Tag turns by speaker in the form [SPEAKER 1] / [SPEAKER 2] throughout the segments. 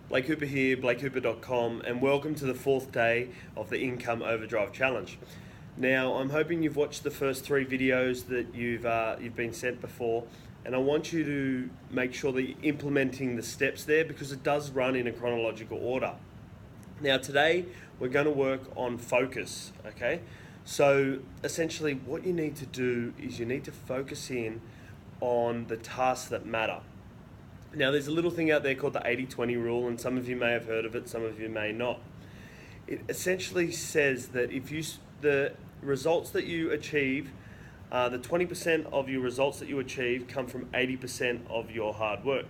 [SPEAKER 1] Blake Hooper here, blakehooper.com, and welcome to the fourth day of the Income Overdrive Challenge. Now, I'm hoping you've watched the first three videos that you've been sent before, and I want you to make sure that you're implementing the steps there because it does run in a chronological order. Now, today we're going to work on focus, okay? So, essentially, what you need to do is you need to focus in on the tasks that matter. Now, there's a little thing out there called the 80-20 rule, and some of you may have heard of it, some of you may not. It essentially says that the results that you achieve, the 20% of your results that you achieve come from 80% of your hard work.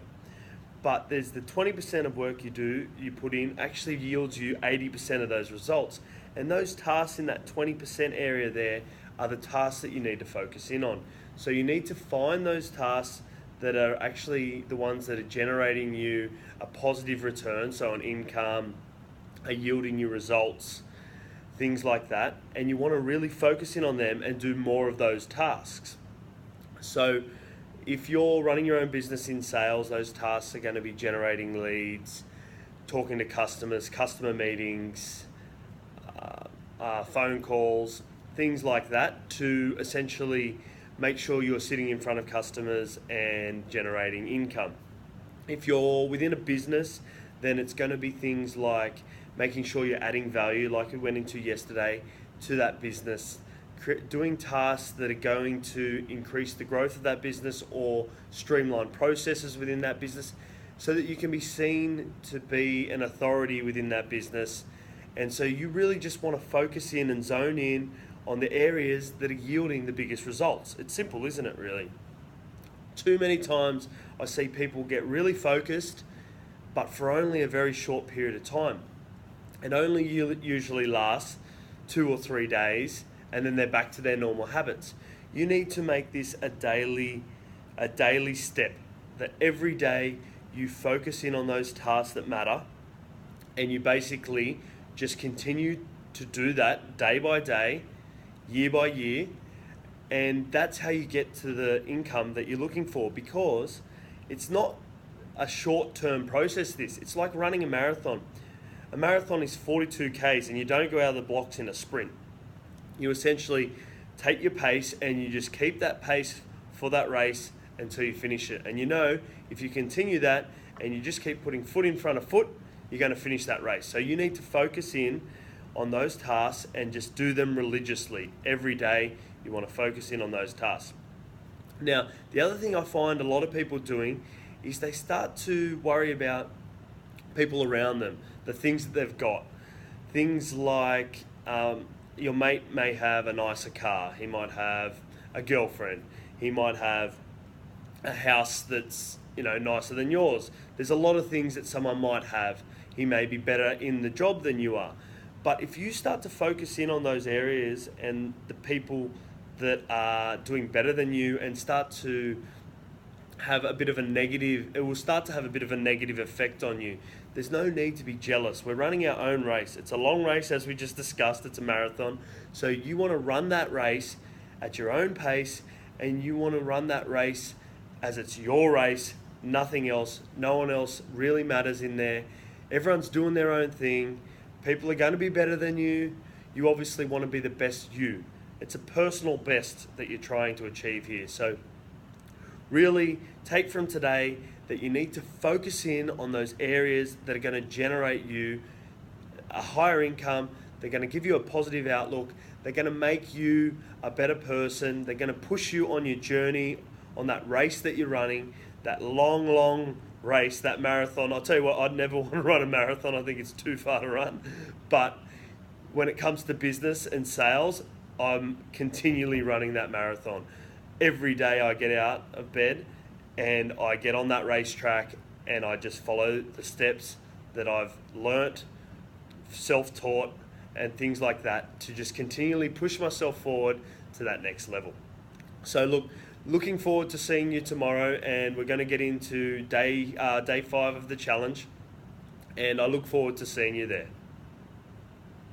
[SPEAKER 1] But there's the 20% of work you put in actually yields you 80% of those results. And those tasks in that 20% area there are the tasks that you need to focus in on. So you need to find those tasks that are actually the ones that are generating you a positive return, so an income, are yielding you results, things like that. And you want to really focus in on them and do more of those tasks. So if you're running your own business in sales, those tasks are going to be generating leads, talking to customers, customer meetings, phone calls, things like that, to essentially make sure you're sitting in front of customers and generating income. If you're within a business, then it's going to be things like making sure you're adding value, like we went into yesterday, to that business, doing tasks that are going to increase the growth of that business or streamline processes within that business so that you can be seen to be an authority within that business. And so you really just want to focus in and zone in on the areas that are yielding the biggest results. It's simple, isn't it, really? Too many times I see people get really focused, but for only a very short period of time. It only usually lasts 2 or 3 days, and then they're back to their normal habits. You need to make this a daily step, that every day you focus in on those tasks that matter, and you basically just continue to do that day by day, year by year, and that's how you get to the income that you're looking for, because it's not a short-term process. It's like running a marathon. A marathon is 42 Ks, and you don't go out of the blocks in a sprint. You essentially take your pace and you just keep that pace for that race until you finish it. And you know, if you continue that and you just keep putting foot in front of foot, you're going to finish that race. So you need to focus in on those tasks and just do them religiously. Every day you want to focus in on those tasks. Now, the other thing I find a lot of people doing is they start to worry about people around them, the things that they've got. Things like your mate may have a nicer car, he might have a girlfriend, he might have a house that's nicer than yours. There's a lot of things that someone might have. He may be better in the job than you are. But if you start to focus in on those areas and the people that are doing better than you and start to have a bit of a negative, it will start to have a bit of a negative effect on you. There's no need to be jealous. We're running our own race. It's a long race, as we just discussed. It's a marathon. So you want to run that race at your own pace, and you want to run that race as it's your race, nothing else. No one else really matters in there. Everyone's doing their own thing. People are going to be better than you. You obviously want to be the best you. It's a personal best that you're trying to achieve here. So really take from today that you need to focus in on those areas that are going to generate you a higher income. They're going to give you a positive outlook. They're going to make you a better person. They're going to push you on your journey, on that race that you're running, that long race, that marathon. I'll tell you what, I'd never want to run a marathon. I think it's too far to run. But when it comes to business and sales, I'm continually running that marathon. Every day I get out of bed and I get on that racetrack and I just follow the steps that I've learnt, self-taught, and things like that to just continually push myself forward to that next level. So looking forward to seeing you tomorrow, and we're going to get into day 5 of the challenge, and I look forward to seeing you there.